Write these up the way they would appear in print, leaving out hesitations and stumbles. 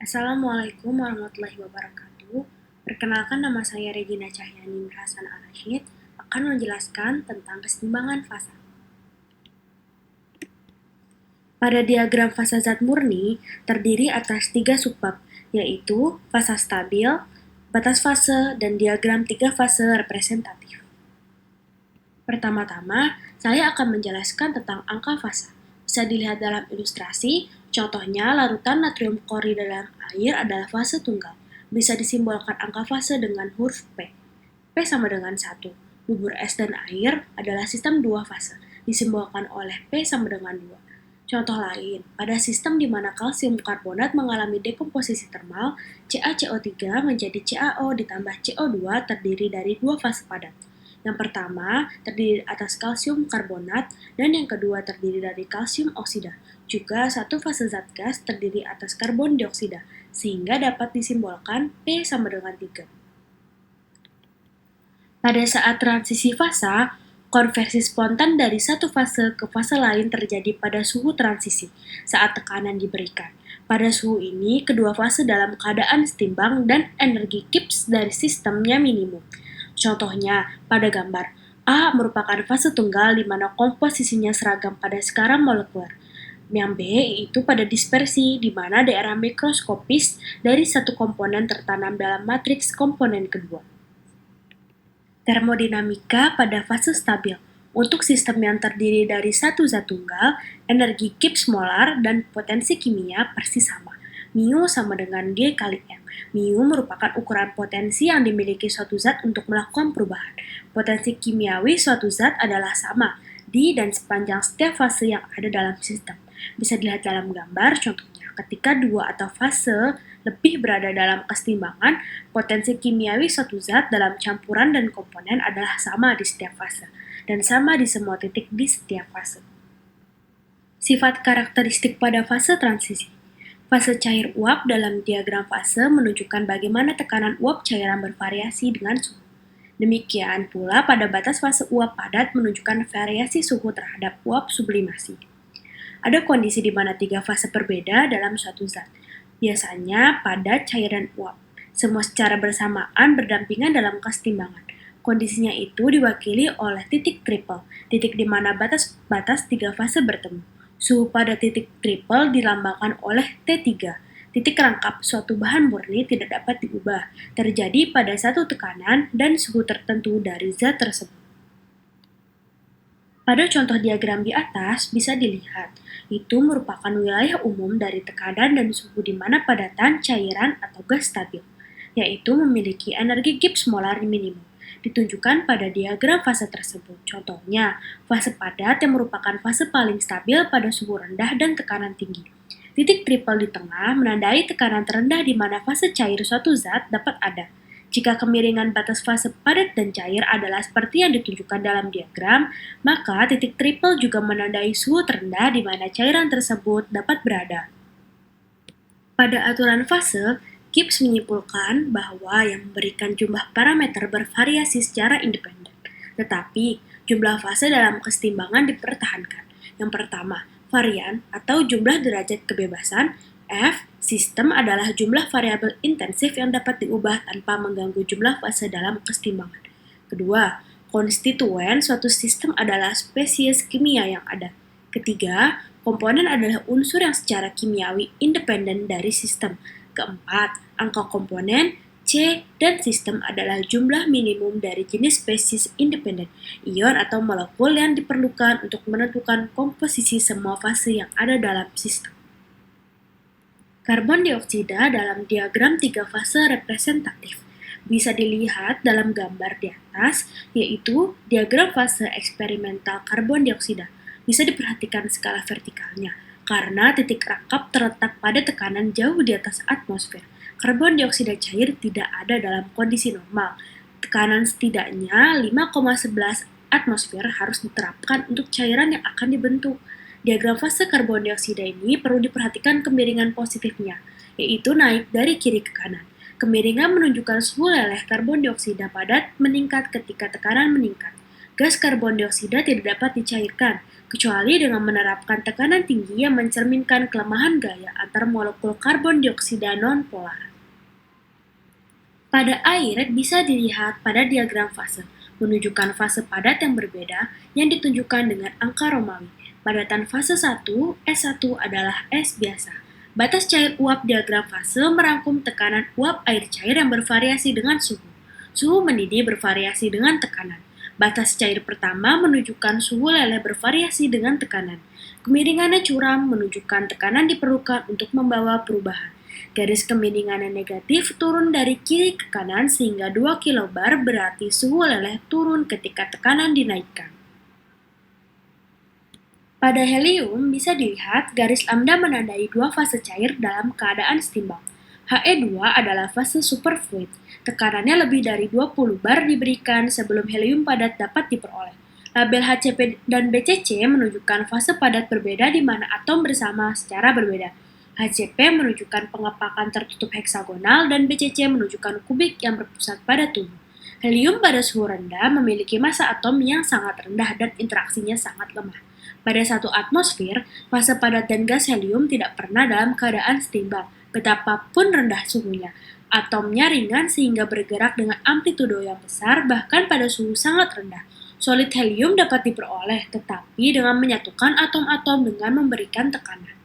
Assalamualaikum warahmatullahi wabarakatuh. Perkenalkan, nama saya Regina Cahyani Nur Hasan Ar-Rasyid akan menjelaskan tentang keseimbangan fasa. Pada diagram fasa zat murni terdiri atas 3 subbab, yaitu fasa stabil, batas fase, dan diagram 3 fase representatif. Pertama-tama, saya akan menjelaskan tentang angka fasa. Bisa dilihat dalam ilustrasi, contohnya larutan natrium klorida dalam air adalah fase tunggal. Bisa disimbolkan angka fase dengan huruf P. P sama dengan 1. Bubur es dan air adalah sistem 2 fase, disimbolkan oleh P sama dengan 2. Contoh lain, pada sistem di mana kalsium karbonat mengalami dekomposisi termal, CaCO3 menjadi CaO ditambah CO2 terdiri dari 2 fase padat. Yang pertama terdiri atas kalsium karbonat dan yang kedua terdiri dari kalsium oksida. Juga satu fase zat gas terdiri atas karbon dioksida, sehingga dapat disimbolkan P sama dengan 3. Pada saat transisi fasa, konversi spontan dari satu fase ke fase lain terjadi pada suhu transisi saat tekanan diberikan. Pada suhu ini, kedua fase dalam keadaan setimbang dan energi Gibbs dari sistemnya minimum. Contohnya, pada gambar, A merupakan fase tunggal di mana komposisinya seragam pada skala molekuler. Yang B yaitu pada dispersi, di mana daerah mikroskopis dari satu komponen tertanam dalam matriks komponen kedua. Termodinamika pada fase stabil. Untuk sistem yang terdiri dari satu zat tunggal, energi Gibbs molar dan potensi kimia persis sama. Mu sama dengan G kali M. Mu merupakan ukuran potensi yang dimiliki suatu zat untuk melakukan perubahan. Potensi kimiawi suatu zat adalah sama di dan sepanjang setiap fase yang ada dalam sistem. Bisa dilihat dalam gambar, contohnya ketika dua atau fase lebih berada dalam keseimbangan, potensi kimiawi suatu zat dalam campuran dan komponen adalah sama di setiap fase, dan sama di semua titik di setiap fase. Sifat karakteristik pada fase transisi. Fase cair uap dalam diagram fase menunjukkan bagaimana tekanan uap cairan bervariasi dengan suhu. Demikian pula pada batas fase uap padat menunjukkan variasi suhu terhadap uap sublimasi. Ada kondisi di mana 3 fase berbeda dalam suatu zat. Biasanya padat, cair, dan uap. Semua secara bersamaan berdampingan dalam keseimbangan. Kondisinya itu diwakili oleh titik triple, titik di mana batas 3 fase bertemu. Suhu pada titik triple dilambangkan oleh T3. Titik rangkap suatu bahan murni tidak dapat diubah, terjadi pada satu tekanan dan suhu tertentu dari zat tersebut. Pada contoh diagram di atas bisa dilihat, itu merupakan wilayah umum dari tekanan dan suhu di mana padatan cairan atau gas stabil, yaitu memiliki energi Gibbs molar minimum, ditunjukkan pada diagram fase tersebut. Contohnya, fase padat yang merupakan fase paling stabil pada suhu rendah dan tekanan tinggi. Titik triple di tengah menandai tekanan terendah di mana fase cair suatu zat dapat ada. Jika kemiringan batas fase padat dan cair adalah seperti yang ditunjukkan dalam diagram, maka titik triple juga menandai suhu terendah di mana cairan tersebut dapat berada. Pada aturan fase, Gibbs menyimpulkan bahwa yang memberikan jumlah parameter bervariasi secara independen, tetapi jumlah fase dalam keseimbangan dipertahankan. Yang pertama, varian atau jumlah derajat kebebasan. F. Sistem adalah jumlah variabel intensif yang dapat diubah tanpa mengganggu jumlah fase dalam keseimbangan. Kedua, konstituen suatu sistem adalah spesies kimia yang ada. Ketiga, komponen adalah unsur yang secara kimiawi independen dari sistem. Keempat, angka komponen, C, dan sistem adalah jumlah minimum dari jenis spesies independen, ion atau molekul yang diperlukan untuk menentukan komposisi semua fase yang ada dalam sistem. Karbon dioksida dalam diagram 3 fase representatif bisa dilihat dalam gambar di atas, yaitu diagram fase eksperimental karbon dioksida. Bisa diperhatikan skala vertikalnya, karena titik rangkap terletak pada tekanan jauh di atas atmosfer. Karbon dioksida cair tidak ada dalam kondisi normal. Tekanan setidaknya 5,11 atmosfer harus diterapkan untuk cairan yang akan dibentuk. Diagram fase karbon dioksida ini perlu diperhatikan kemiringan positifnya, yaitu naik dari kiri ke kanan. Kemiringan menunjukkan suhu leleh karbon dioksida padat meningkat ketika tekanan meningkat. Gas karbon dioksida tidak dapat dicairkan, kecuali dengan menerapkan tekanan tinggi yang mencerminkan kelemahan gaya antar molekul karbon dioksida non-polar. Pada air bisa dilihat pada diagram fase, menunjukkan fase padat yang berbeda yang ditunjukkan dengan angka Romawi. Padatan fase 1, S1 adalah S biasa. Batas cair uap diagram fase merangkum tekanan uap air cair yang bervariasi dengan suhu. Suhu mendidih bervariasi dengan tekanan. Batas cair pertama menunjukkan suhu leleh bervariasi dengan tekanan. Kemiringannya curam menunjukkan tekanan diperlukan untuk membawa perubahan. Garis kemiringan yang negatif turun dari kiri ke kanan sehingga 2 kilobar berarti suhu leleh turun ketika tekanan dinaikkan. Pada helium bisa dilihat garis lambda menandai dua fase cair dalam keadaan setimbang. He2 adalah fase superfluid. Tekanannya lebih dari 20 bar diberikan sebelum helium padat dapat diperoleh. Label HCP dan BCC menunjukkan fase padat berbeda di mana atom bersama secara berbeda. HCP menunjukkan pengepakan tertutup heksagonal dan BCC menunjukkan kubik yang berpusat pada tubuh. Helium pada suhu rendah memiliki massa atom yang sangat rendah dan interaksinya sangat lemah. Pada satu atmosfer, fase padat dan gas helium tidak pernah dalam keadaan setimbang, betapapun rendah suhunya. Atomnya ringan sehingga bergerak dengan amplitudo yang besar bahkan pada suhu sangat rendah. Solid helium dapat diperoleh, tetapi dengan menyatukan atom-atom dengan memberikan tekanan.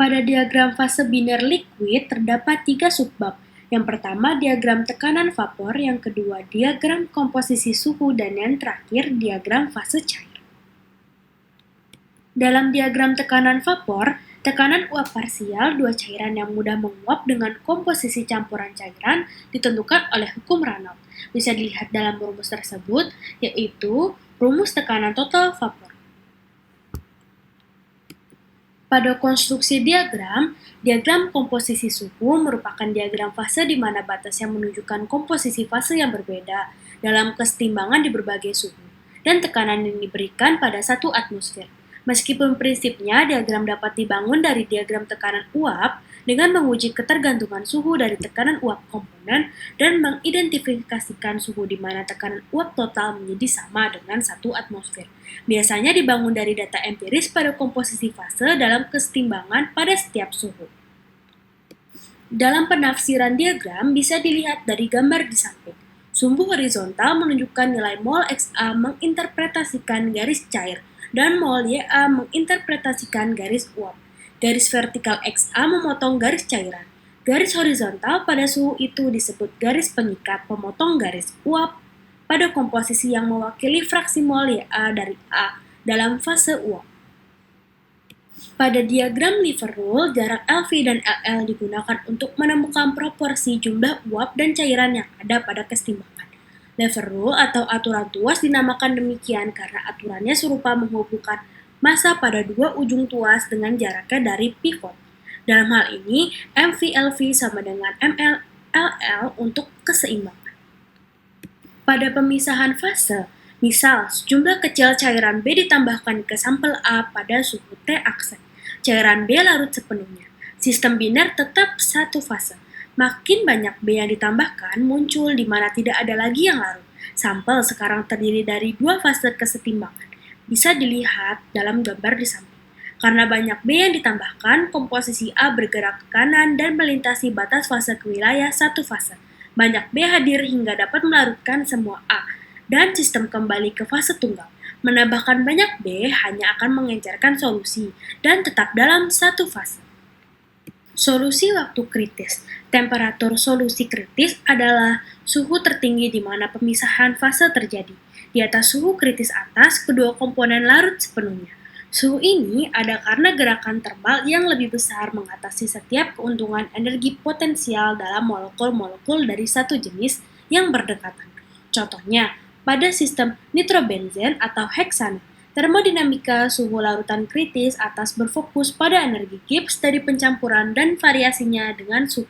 Pada diagram fase biner liquid terdapat 3 subbab. Yang pertama diagram tekanan vapor, yang kedua diagram komposisi suhu, dan yang terakhir diagram fase cair. Dalam diagram tekanan vapor, tekanan uap parsial dua cairan yang mudah menguap dengan komposisi campuran cairan ditentukan oleh hukum Reynolds. Bisa dilihat dalam rumus tersebut, yaitu rumus tekanan total vapor. Pada konstruksi diagram komposisi suhu merupakan diagram fase di mana batasnya menunjukkan komposisi fase yang berbeda dalam kesetimbangan di berbagai suhu dan tekanan yang diberikan pada satu atmosfer. Meskipun prinsipnya diagram dapat dibangun dari diagram tekanan uap dengan menguji ketergantungan suhu dari tekanan uap komponen dan mengidentifikasikan suhu di mana tekanan uap total menjadi sama dengan satu atmosfer. Biasanya dibangun dari data empiris pada komposisi fase dalam kesetimbangan pada setiap suhu. Dalam penafsiran diagram bisa dilihat dari gambar di samping. Sumbu horizontal menunjukkan nilai mol XA menginterpretasikan garis cair dan mol YA menginterpretasikan garis uap. Garis vertikal XA memotong garis cairan. Garis horizontal pada suhu itu disebut garis pengikat pemotong garis uap pada komposisi yang mewakili fraksi mol YA dari A dalam fase uap. Pada diagram Lever Rule, jarak LV dan LL digunakan untuk menemukan proporsi jumlah uap dan cairan yang ada pada kesetimbangan. Lever Rule atau aturan tuas dinamakan demikian karena aturannya serupa menghubungkan massa pada dua ujung tuas dengan jaraknya dari pivot. Dalam hal ini, MV/LV sama dengan ML/LL untuk keseimbangan. Pada pemisahan fase, misal sejumlah kecil cairan B ditambahkan ke sampel A pada suhu T aksen. Cairan B larut sepenuhnya. Sistem biner tetap satu fase. Makin banyak B yang ditambahkan muncul di mana tidak ada lagi yang larut. Sampel sekarang terdiri dari dua fase kesetimbangan. Bisa dilihat dalam gambar di samping. Karena banyak B yang ditambahkan, komposisi A bergerak ke kanan dan melintasi batas fase ke wilayah satu fase. Banyak B hadir hingga dapat melarutkan semua A, dan sistem kembali ke fase tunggal. Menambahkan banyak B hanya akan mengencerkan solusi, dan tetap dalam satu fase. Solusi waktu kritis. Temperatur solusi kritis adalah suhu tertinggi di mana pemisahan fase terjadi. Di atas suhu kritis atas, kedua komponen larut sepenuhnya. Suhu ini ada karena gerakan termal yang lebih besar mengatasi setiap keuntungan energi potensial dalam molekul-molekul dari satu jenis yang berdekatan. Contohnya, pada sistem nitrobenzen atau heksan, termodinamika suhu larutan kritis atas berfokus pada energi Gibbs dari pencampuran dan variasinya dengan suhu.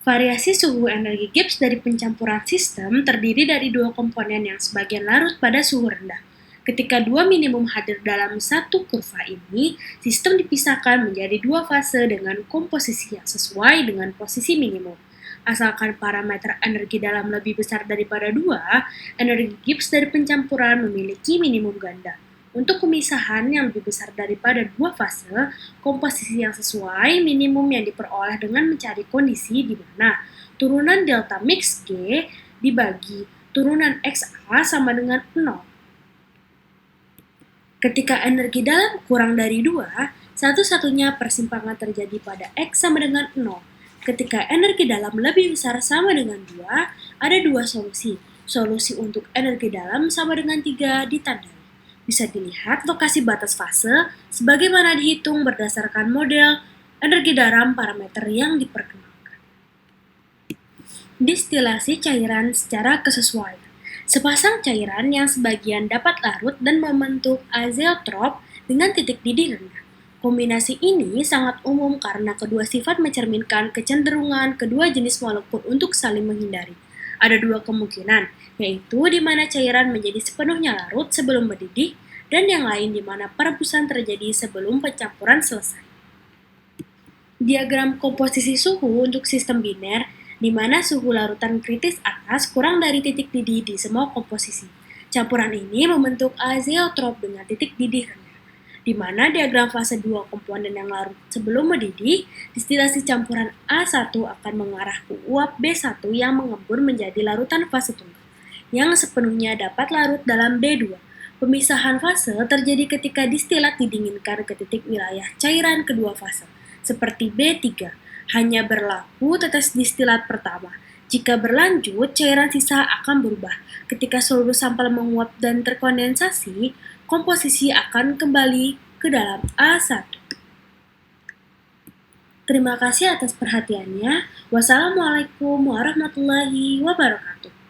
Variasi suhu energi Gibbs dari pencampuran sistem terdiri dari dua komponen yang sebagian larut pada suhu rendah. Ketika dua minimum hadir dalam satu kurva ini, sistem dipisahkan menjadi dua fase dengan komposisi yang sesuai dengan posisi minimum. Asalkan parameter energi dalam lebih besar daripada 2, energi Gibbs dari pencampuran memiliki minimum ganda. Untuk pemisahan yang lebih besar daripada 2 fase, komposisi yang sesuai minimum yang diperoleh dengan mencari kondisi di mana turunan delta mix G dibagi turunan XA sama dengan 0. Ketika energi dalam kurang dari 2, satu-satunya persimpangan terjadi pada X sama dengan 0. Ketika energi dalam lebih besar sama dengan 2, ada dua solusi. Solusi untuk energi dalam sama dengan 3 ditandai. Bisa dilihat lokasi batas fase sebagaimana dihitung berdasarkan model energi dalam parameter yang diperkenalkan. Distilasi cairan secara kesesuaian. Sepasang cairan yang sebagian dapat larut dan membentuk azeotrop dengan titik didih rendah. Kombinasi ini sangat umum karena kedua sifat mencerminkan kecenderungan kedua jenis molekul untuk saling menghindari. Ada dua kemungkinan, yaitu di mana cairan menjadi sepenuhnya larut sebelum mendidih, dan yang lain di mana perebusan terjadi sebelum pencampuran selesai. Diagram komposisi suhu untuk sistem biner, di mana suhu larutan kritis atas kurang dari titik didih di semua komposisi. Campuran ini membentuk azeotrop dengan titik didih rendah, di mana diagram fase 2 komponen yang larut sebelum mendidih, distilasi campuran A1 akan mengarah ke uap B1 yang mengembun menjadi larutan fase tunggal, yang sepenuhnya dapat larut dalam B2. Pemisahan fase terjadi ketika distilat didinginkan ke titik wilayah cairan kedua fase, seperti B3, hanya berlaku tetes distilat pertama. Jika berlanjut, cairan sisa akan berubah. Ketika seluruh sampel menguap dan terkondensasi, komposisi akan kembali ke dalam A1. Terima kasih atas perhatiannya. Wassalamualaikum warahmatullahi wabarakatuh.